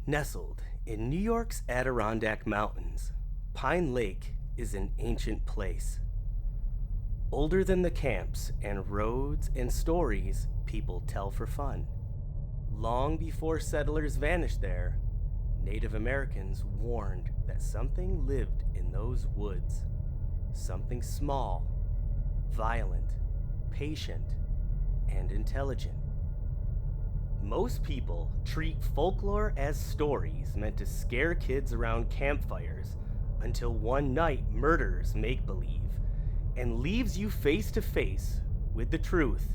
Nestled in New York's Adirondack Mountains, Pine Lake is an ancient place. Older than the camps and roads and stories people tell for fun. Long before settlers vanished there, Native Americans warned that something lived in those woods. Something small, violent, patient, and intelligent. Most people treat folklore as stories meant to scare kids around campfires until one night murders make-believe and leaves you face to face with the truth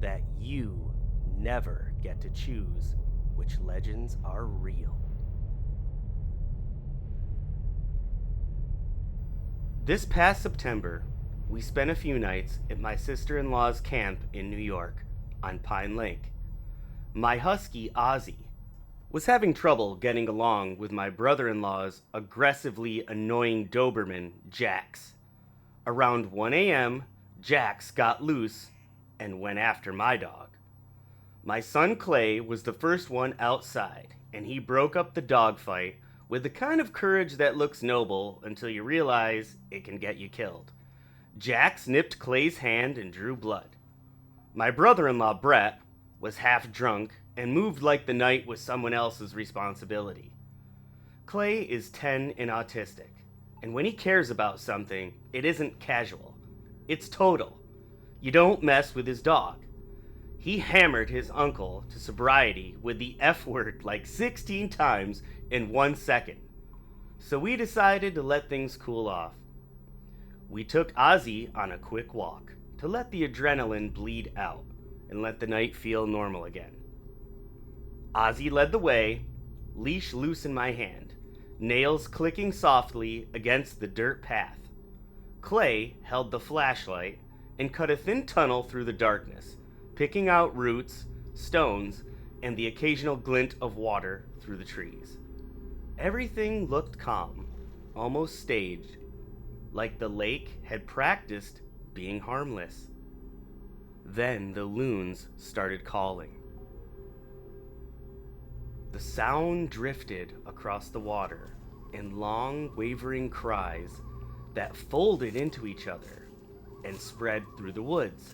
that you never get to choose which legends are real. This past September, we spent a few nights at my sister-in-law's camp in New York on Pine Lake. My husky, Ozzy, was having trouble getting along with my brother-in-law's aggressively annoying Doberman, Jax. Around 1 a.m., Jax got loose and went after my dog. My son Clay was the first one outside, and he broke up the dogfight with the kind of courage that looks noble until you realize it can get you killed. Jax nipped Clay's hand and drew blood. My brother-in-law, Brett, was half drunk and moved like the night was someone else's responsibility. Clay is 10 and autistic, and when he cares about something, it isn't casual. It's total. You don't mess with his dog. He hammered his uncle to sobriety with the F word like 16 times in 1 second. So we decided to let things cool off. We took Ozzy on a quick walk to let the adrenaline bleed out and let the night feel normal again. Ozzy led the way, leash loose in my hand, nails clicking softly against the dirt path. Clay held the flashlight and cut a thin tunnel through the darkness, picking out roots, stones, and the occasional glint of water through the trees. Everything looked calm, almost staged, like the lake had practiced being harmless. Then the loons started calling. The sound drifted across the water in long, wavering cries that folded into each other and spread through the woods,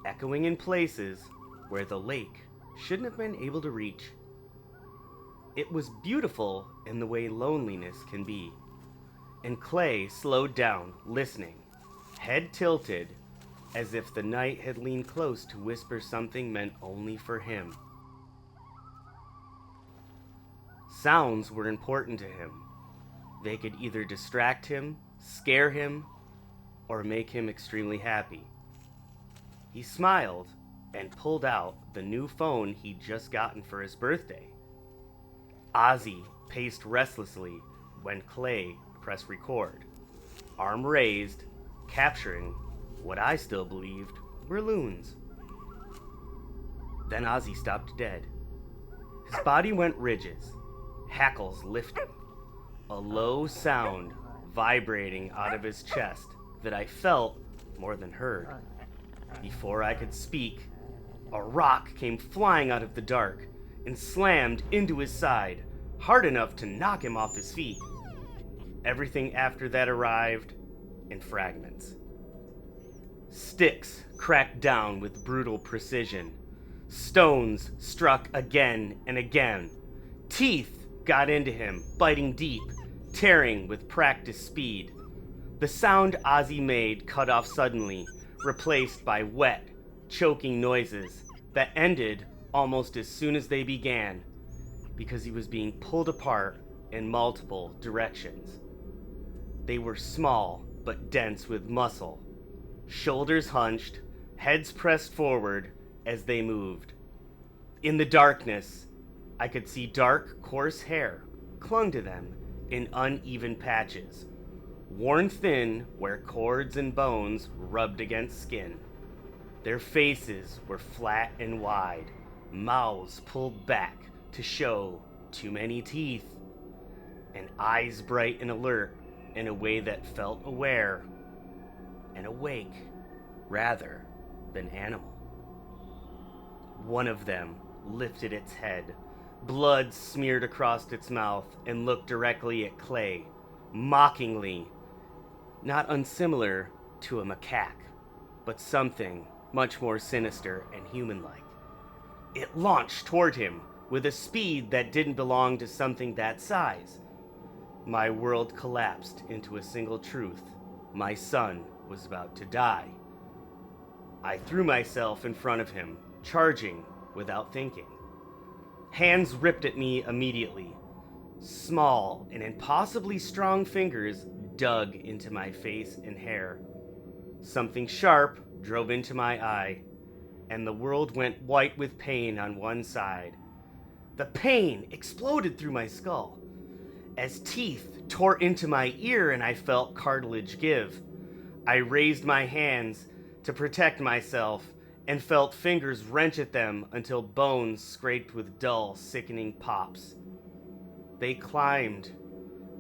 echoing in places where the lake shouldn't have been able to reach. It was beautiful in the way loneliness can be, and Clay slowed down, listening, head tilted, as if the night had leaned close to whisper something meant only for him. Sounds were important to him. They could either distract him, scare him, or make him extremely happy. He smiled and pulled out the new phone he'd just gotten for his birthday. Ozzy paced restlessly when Clay pressed record, arm raised, capturing what I still believed were loons. Then Ozzy stopped dead. His body went ridges, hackles lifting, a low sound vibrating out of his chest that I felt more than heard. Before I could speak, a rock came flying out of the dark and slammed into his side, hard enough to knock him off his feet. Everything after that arrived in fragments. Sticks cracked down with brutal precision. Stones struck again and again. Teeth got into him, biting deep, tearing with practiced speed. The sound Ozzy made cut off suddenly, replaced by wet, choking noises that ended almost as soon as they began, because he was being pulled apart in multiple directions. They were small but dense with muscle, shoulders hunched, heads pressed forward as they moved. In the darkness, I could see dark, coarse hair clung to them in uneven patches, worn thin where cords and bones rubbed against skin. Their faces were flat and wide, mouths pulled back to show too many teeth, and eyes bright and alert in a way that felt aware and awake rather than animal. One of them lifted its head, Blood smeared across its mouth and looked directly at Clay, mockingly, not unsimilar to a macaque, but something much more sinister and human-like. It launched toward him with a speed that didn't belong to something that size. My world collapsed into a single truth. My son was about to die. I threw myself in front of him, charging without thinking. Hands ripped at me immediately. Small and impossibly strong fingers dug into my face and hair. Something sharp drove into my eye, and the world went white with pain on one side. The pain exploded through my skull as teeth tore into my ear and I felt cartilage give. I raised my hands to protect myself and felt fingers wrench at them until bones scraped with dull, sickening pops. They climbed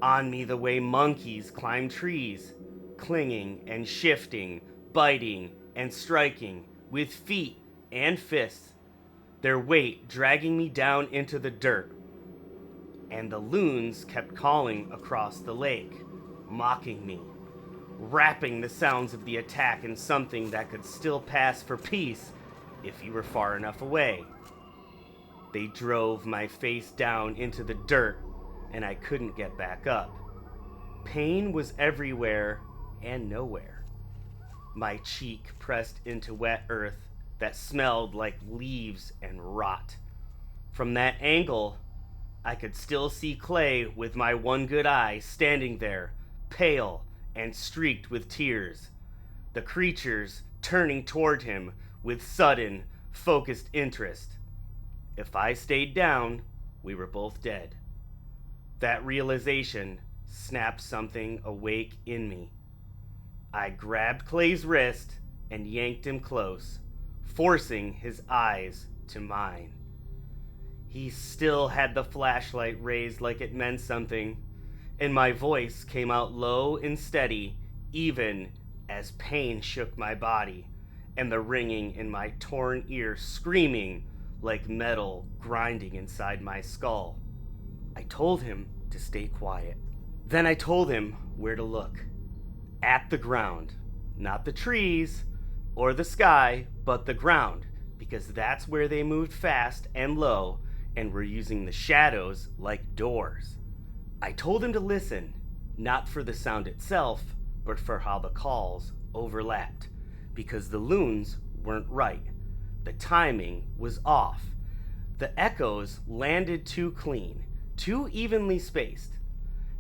on me the way monkeys climb trees, clinging and shifting, biting and striking with feet and fists, their weight dragging me down into the dirt. And the loons kept calling across the lake, mocking me, wrapping the sounds of the attack in something that could still pass for peace if you were far enough away. They drove my face down into the dirt, and I couldn't get back up. Pain was everywhere and nowhere. My cheek pressed into wet earth that smelled like leaves and rot. From that angle, I could still see Clay with my one good eye standing there, pale and streaked with tears. The creatures turning toward him with sudden, focused interest. If I stayed down, we were both dead. That realization snapped something awake in me. I grabbed Clay's wrist and yanked him close, forcing his eyes to mine. He still had the flashlight raised like it meant something, and my voice came out low and steady, even as pain shook my body, and the ringing in my torn ear screaming like metal grinding inside my skull. I told him to stay quiet. Then I told him where to look. At the ground. Not the trees or the sky, but the ground, because that's where they moved fast and low and were using the shadows like doors. I told him to listen, not for the sound itself, but for how the calls overlapped, because the loons weren't right. The timing was off. The echoes landed too clean, too evenly spaced.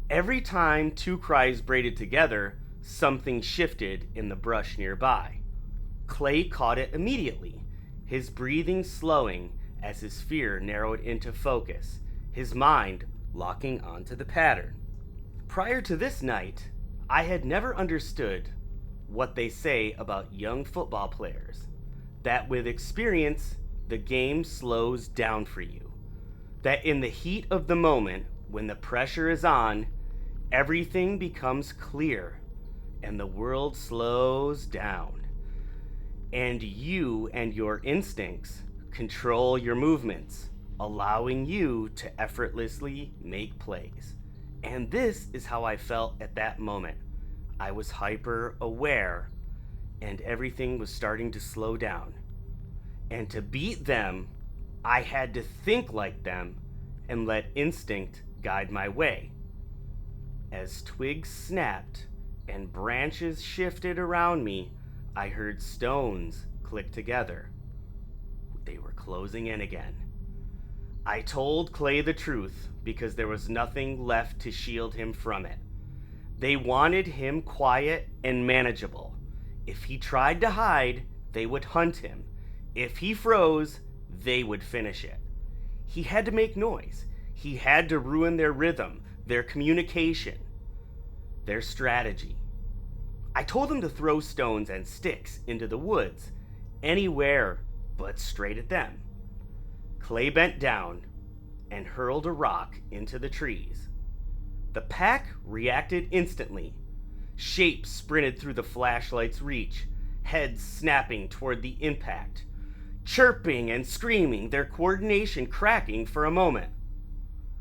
Every time two cries braided together, something shifted in the brush nearby. Clay caught it immediately, his breathing slowing as his fear narrowed into focus, his mind locking onto the pattern. Prior to this night, I had never understood what they say about young football players, that with experience, the game slows down for you, that in the heat of the moment, when the pressure is on, everything becomes clear and the world slows down, and you and your instincts control your movements, allowing you to effortlessly make plays. And this is how I felt at that moment. I was hyper aware, and everything was starting to slow down. And to beat them, I had to think like them and let instinct guide my way. As twigs snapped and branches shifted around me, I heard stones click together. They were closing in again. I told Clay the truth because there was nothing left to shield him from it. They wanted him quiet and manageable. If he tried to hide, they would hunt him. If he froze, they would finish it. He had to make noise. He had to ruin their rhythm, their communication, their strategy. I told him to throw stones and sticks into the woods, anywhere but straight at them. Clay bent down and hurled a rock into the trees. The pack reacted instantly. Shapes sprinted through the flashlight's reach, heads snapping toward the impact. chirping and screaming, their coordination cracking for a moment.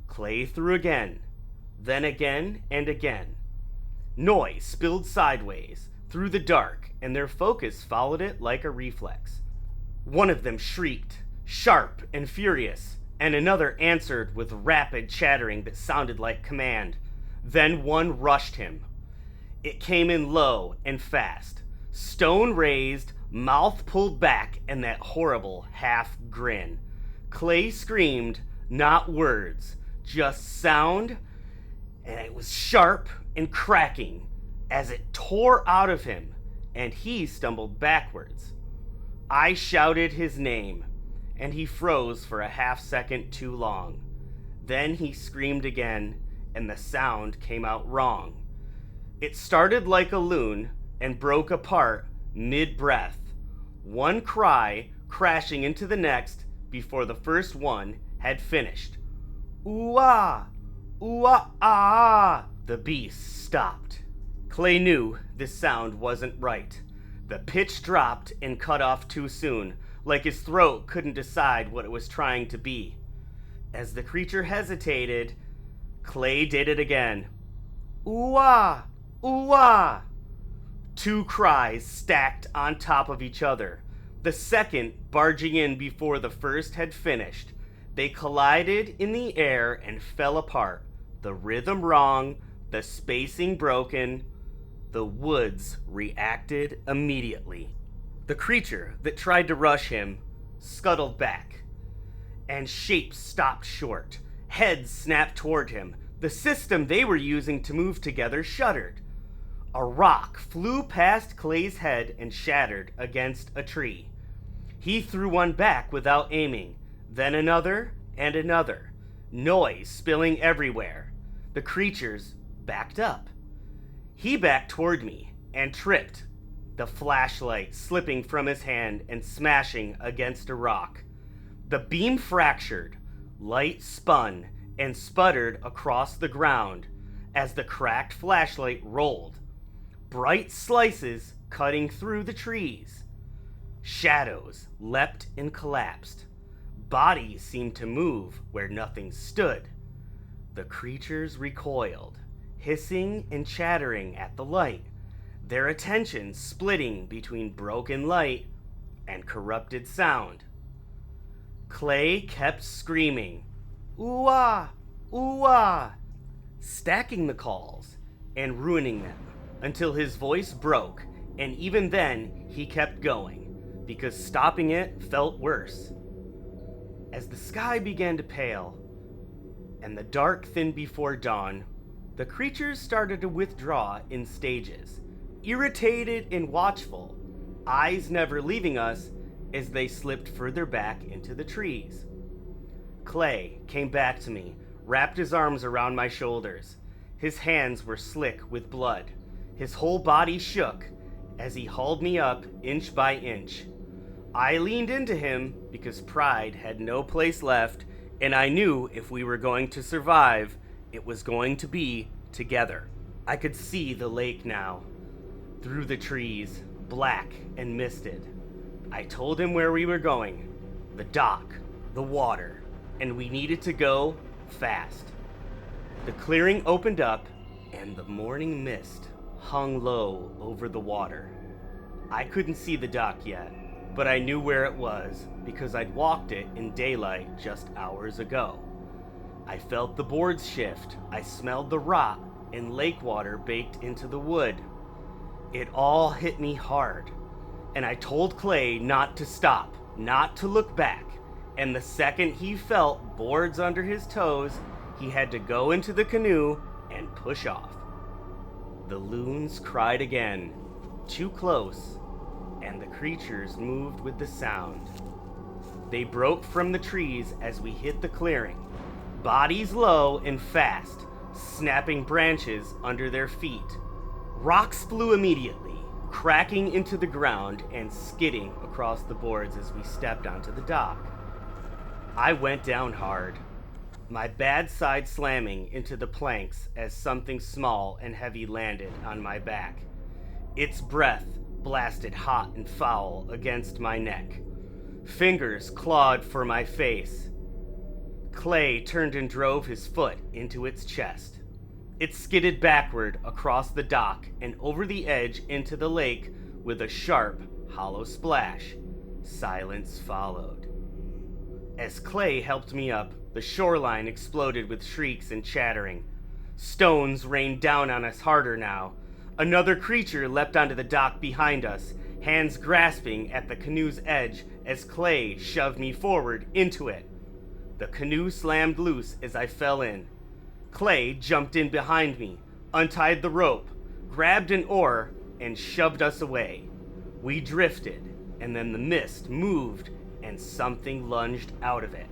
Clay threw again, then again and again. Noise spilled sideways through the dark, and their focus followed it like a reflex. One of them shrieked, sharp and furious, and another answered with rapid chattering that sounded like command. Then one rushed him. It came in low and fast, stone raised, mouth pulled back, and that horrible half grin. Clay screamed, not words, just sound, and it was sharp and cracking as it tore out of him, and he stumbled backwards. I shouted his name, and he froze for a half second too long. Then he screamed again, and the sound came out wrong. It started like a loon and broke apart mid-breath, one cry crashing into the next before the first one had finished. Ooh-ah! Ooh-ah-ah! The beast stopped. Clay knew this sound wasn't right. The pitch dropped and cut off too soon, like his throat couldn't decide what it was trying to be. As the creature hesitated, Clay did it again. Ooh-ah! Ooh-ah! Two cries stacked on top of each other, the second barging in before the first had finished. They collided in the air and fell apart, the rhythm wrong, the spacing broken. The woods reacted immediately. The creature that tried to rush him scuttled back, and shapes stopped short. Heads snapped toward him. The system they were using to move together shuddered. A rock flew past Clay's head and shattered against a tree. He threw one back without aiming, then another and another, noise spilling everywhere. The creatures backed up. He backed toward me and tripped, the flashlight slipping from his hand and smashing against a rock. The beam fractured, light spun and sputtered across the ground as the cracked flashlight rolled, bright slices cutting through the trees. Shadows leapt and collapsed. Bodies seemed to move where nothing stood. The creatures recoiled, hissing and chattering at the light, their attention splitting between broken light and corrupted sound. Clay kept screaming, ooh-ah, ooh-ah, stacking the calls and ruining them until his voice broke, and even then he kept going, because stopping it felt worse. As the sky began to pale and the dark thinned before dawn, the creatures started to withdraw in stages, irritated and watchful, eyes never leaving us as they slipped further back into the trees. Clay came back to me, wrapped his arms around my shoulders. His hands were slick with blood. His whole body shook as he hauled me up inch by inch. I leaned into him because pride had no place left, and I knew if we were going to survive, it was going to be together. I could see the lake now, through the trees, black and misted. I told him where we were going, the dock, the water, and we needed to go fast. The clearing opened up, and the morning mist hung low over the water. I couldn't see the dock yet, but I knew where it was because I'd walked it in daylight just hours ago. I felt the boards shift, I smelled the rot and lake water baked into the wood. It all hit me hard, and I told Clay not to stop, not to look back, and the second he felt boards under his toes, he had to go into the canoe and push off. The loons cried again, too close, and the creatures moved with the sound. They broke from the trees as we hit the clearing, bodies low and fast, snapping branches under their feet. Rocks flew immediately, cracking into the ground and skidding across the boards as we stepped onto the dock. I went down hard, my bad side slamming into the planks as something small and heavy landed on my back. Its breath blasted hot and foul against my neck. Fingers clawed for my face. Clay turned and drove his foot into its chest. It skidded backward across the dock and over the edge into the lake with a sharp, hollow splash. Silence followed. As Clay helped me up, the shoreline exploded with shrieks and chattering. Stones rained down on us harder now. Another creature leapt onto the dock behind us, hands grasping at the canoe's edge as Clay shoved me forward into it. The canoe slammed loose as I fell in. Clay jumped in behind me, untied the rope, grabbed an oar, and shoved us away. We drifted, and then the mist moved and something lunged out of it.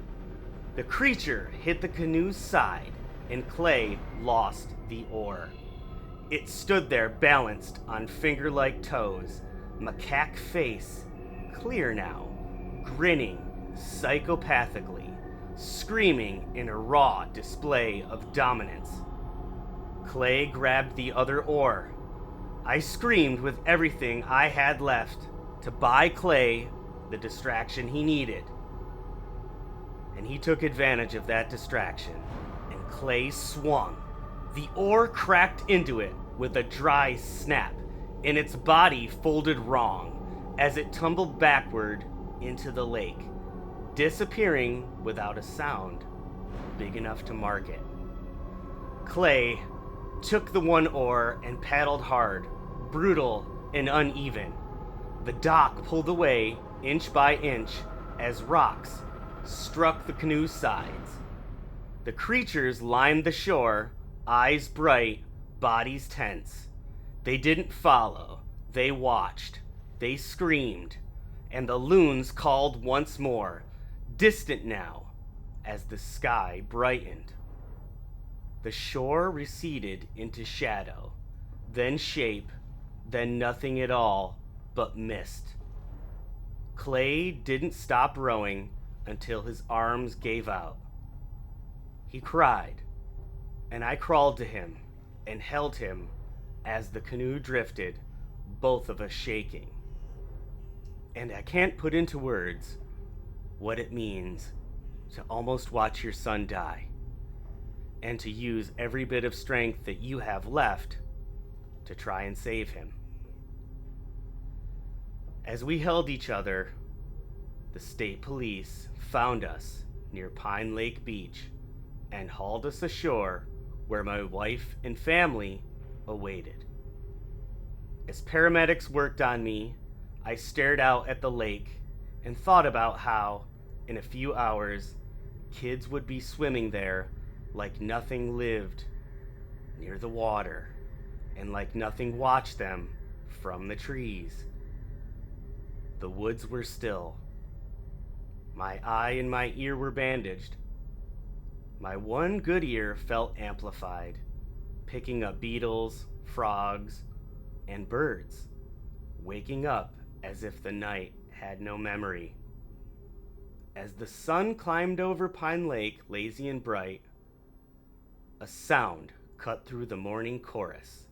The creature hit the canoe's side, and Clay lost the oar. It stood there balanced on finger-like toes, macaque face, clear now, grinning psychopathically, screaming in a raw display of dominance. Clay grabbed the other oar. I screamed with everything I had left to buy Clay the distraction he needed. And he took advantage of that distraction, and Clay swung. The oar cracked into it with a dry snap, and its body folded wrong as it tumbled backward into the lake, disappearing without a sound big enough to mark it. Clay took the one oar and paddled hard, brutal and uneven. The dock pulled away inch by inch as rocks struck the canoe's sides. The creatures lined the shore, eyes bright, bodies tense. They didn't follow. They watched. They screamed. And the loons called once more, distant now, as the sky brightened. The shore receded into shadow, then shape, then nothing at all but mist. Clay didn't stop rowing until his arms gave out. He cried, and I crawled to him and held him as the canoe drifted, both of us shaking. And I can't put into words what it means to almost watch your son die, and to use every bit of strength that you have left to try and save him. As we held each other, the state police found us near Pine Lake Beach and hauled us ashore where my wife and family awaited. As paramedics worked on me, I stared out at the lake and thought about how, in a few hours, kids would be swimming there like nothing lived near the water, and like nothing watched them from the trees. The woods were still. My eye and my ear were bandaged. My one good ear felt amplified, picking up beetles, frogs, and birds, waking up as if the night had no memory. As the sun climbed over Pine Lake, lazy and bright, a sound cut through the morning chorus.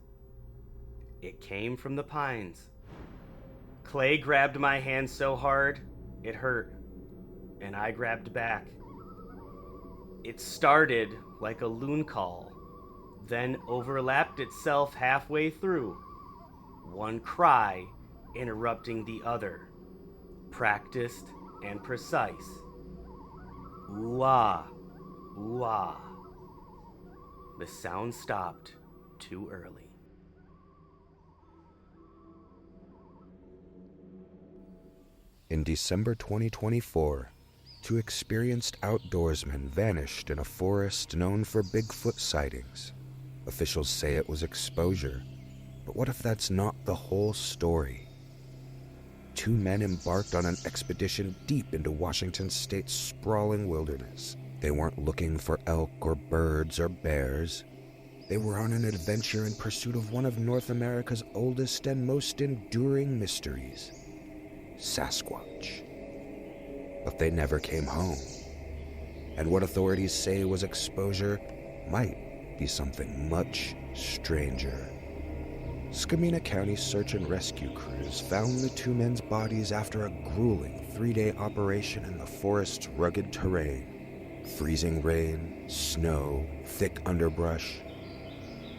It came from the pines. Clay grabbed my hand so hard, it hurt, and I grabbed back. It started like a loon call, then overlapped itself halfway through, one cry interrupting the other, practiced and precise. Ooh-ah, ooh-ah. The sound stopped too early. In December 2024, two experienced outdoorsmen vanished in a forest known for Bigfoot sightings. Officials say it was exposure, but what if that's not the whole story? Two men embarked on an expedition deep into Washington State's sprawling wilderness. They weren't looking for elk or birds or bears. They were on an adventure in pursuit of one of North America's oldest and most enduring mysteries, Sasquatch. But they never came home. And what authorities say was exposure might be something much stranger. Skamina County search and rescue crews found the two men's bodies after a grueling 3-day operation in the forest's rugged terrain. Freezing rain, snow, thick underbrush.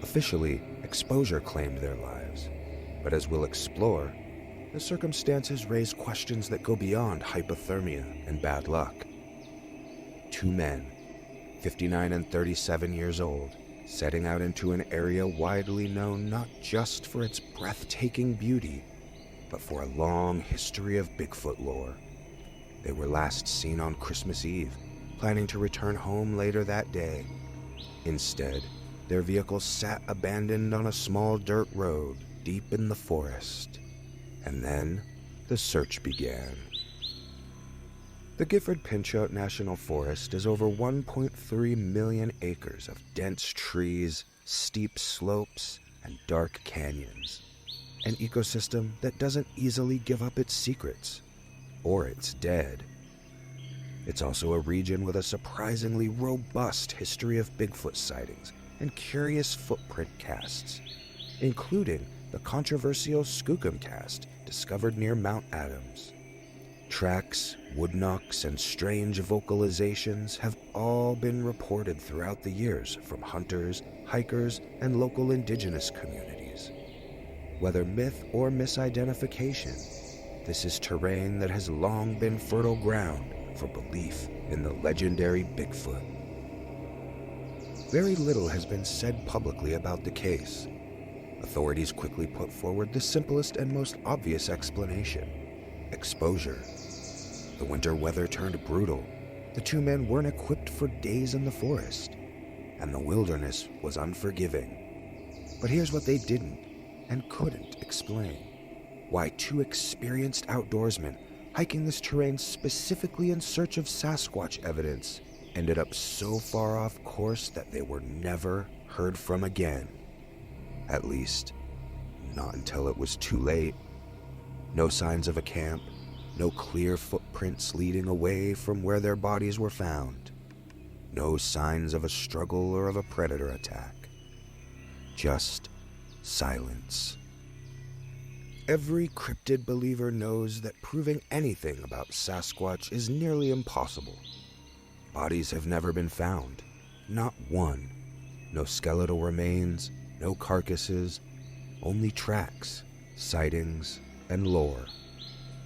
Officially, exposure claimed their lives, but as we'll explore, the circumstances raise questions that go beyond hypothermia and bad luck. Two men, 59 and 37 years old, setting out into an area widely known not just for its breathtaking beauty, but for a long history of Bigfoot lore. They were last seen on Christmas Eve, planning to return home later that day. Instead, their vehicle sat abandoned on a small dirt road deep in the forest. And then, the search began. The Gifford-Pinchot National Forest is over 1.3 million acres of dense trees, steep slopes, and dark canyons. An ecosystem that doesn't easily give up its secrets, or its dead. It's also a region with a surprisingly robust history of Bigfoot sightings and curious footprint casts, including the controversial Skookum cast discovered near Mount Adams. Tracks, wood knocks, and strange vocalizations have all been reported throughout the years from hunters, hikers, and local indigenous communities. Whether myth or misidentification, this is terrain that has long been fertile ground for belief in the legendary Bigfoot. Very little has been said publicly about the case. Authorities quickly put forward the simplest and most obvious explanation: exposure. The winter weather turned brutal. The two men weren't equipped for days in the forest, and the wilderness was unforgiving. But here's what they didn't and couldn't explain: why two experienced outdoorsmen hiking this terrain specifically in search of Sasquatch evidence ended up so far off course that they were never heard from again. At least, not until it was too late. No signs of a camp, no clear footprints leading away from where their bodies were found. No signs of a struggle or of a predator attack. Just silence. Every cryptid believer knows that proving anything about Sasquatch is nearly impossible. Bodies have never been found. Not one. No skeletal remains, no carcasses, only tracks, sightings, and lore.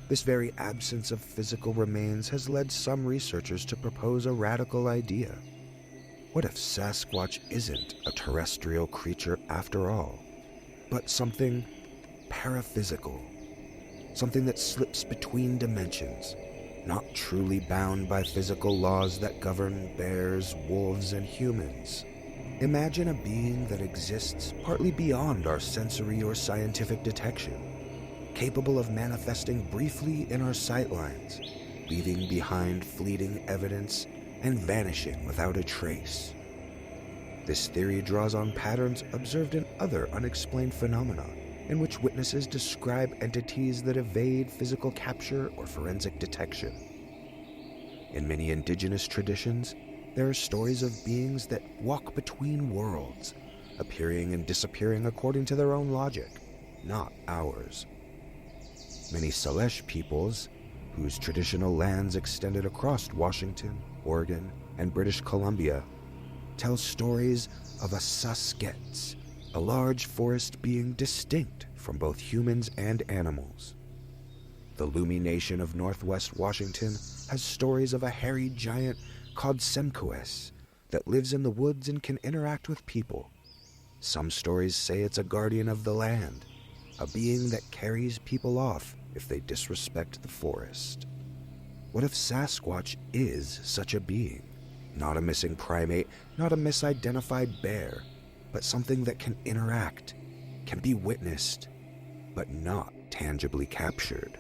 This very absence of physical remains has led some researchers to propose a radical idea. What if Sasquatch isn't a terrestrial creature after all, but something paraphysical, something that slips between dimensions, not truly bound by physical laws that govern bears, wolves, and humans? Imagine a being that exists partly beyond our sensory or scientific detection, capable of manifesting briefly in our sightlines, leaving behind fleeting evidence and vanishing without a trace. This theory draws on patterns observed in other unexplained phenomena, in which witnesses describe entities that evade physical capture or forensic detection. In many indigenous traditions, there are stories of beings that walk between worlds, appearing and disappearing according to their own logic, not ours. Many Salish peoples, whose traditional lands extended across Washington, Oregon, and British Columbia, tell stories of a Saskets, a large forest being distinct from both humans and animals. The Lumi Nation of Northwest Washington has stories of a hairy giant called Semkoes that lives in the woods and can interact with people. Some stories say it's a guardian of the land, a being that carries people off if they disrespect the forest. What if Sasquatch is such a being? Not a missing primate, not a misidentified bear, but something that can interact, can be witnessed, but not tangibly captured.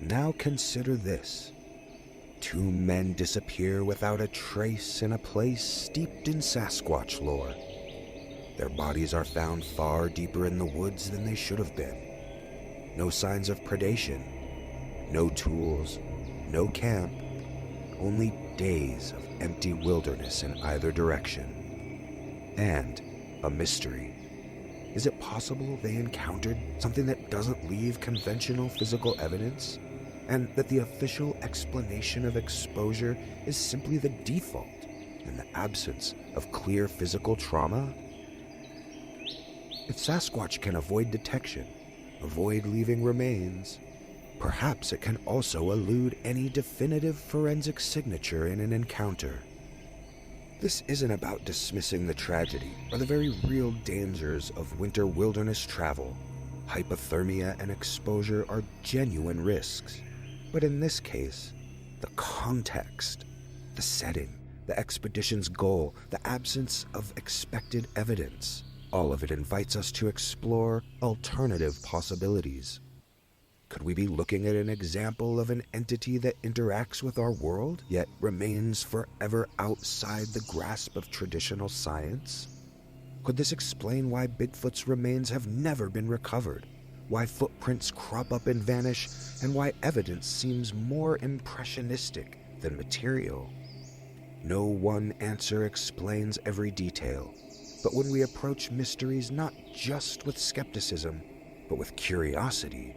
Now consider this. Two men disappear without a trace in a place steeped in Sasquatch lore. Their bodies are found far deeper in the woods than they should have been. No signs of predation, no tools, no camp, only days of empty wilderness in either direction. And a mystery. Is it possible they encountered something that doesn't leave conventional physical evidence? And that the official explanation of exposure is simply the default in the absence of clear physical trauma? If Sasquatch can avoid detection, avoid leaving remains, perhaps it can also elude any definitive forensic signature in an encounter. This isn't about dismissing the tragedy or the very real dangers of winter wilderness travel. Hypothermia and exposure are genuine risks. But in this case, the context, the setting, the expedition's goal, the absence of expected evidence, all of it invites us to explore alternative possibilities. Could we be looking at an example of an entity that interacts with our world, yet remains forever outside the grasp of traditional science? Could this explain why Bigfoot's remains have never been recovered, why footprints crop up and vanish, and why evidence seems more impressionistic than material? No one answer explains every detail, but when we approach mysteries not just with skepticism, but with curiosity,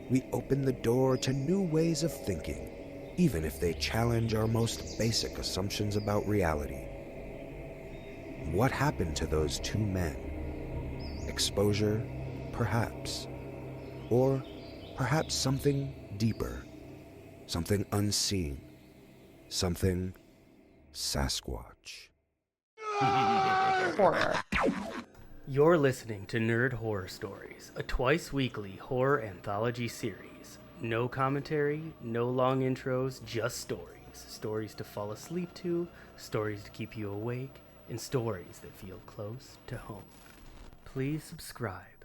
we open the door to new ways of thinking, even if they challenge our most basic assumptions about reality. What happened to those two men? Exposure, perhaps. Or perhaps something deeper, something unseen, something Sasquatch. Horror. You're listening to Nerd Horror Stories, a twice-weekly horror anthology series. No commentary, no long intros, just stories. Stories to fall asleep to, stories to keep you awake, and stories that feel close to home. Please subscribe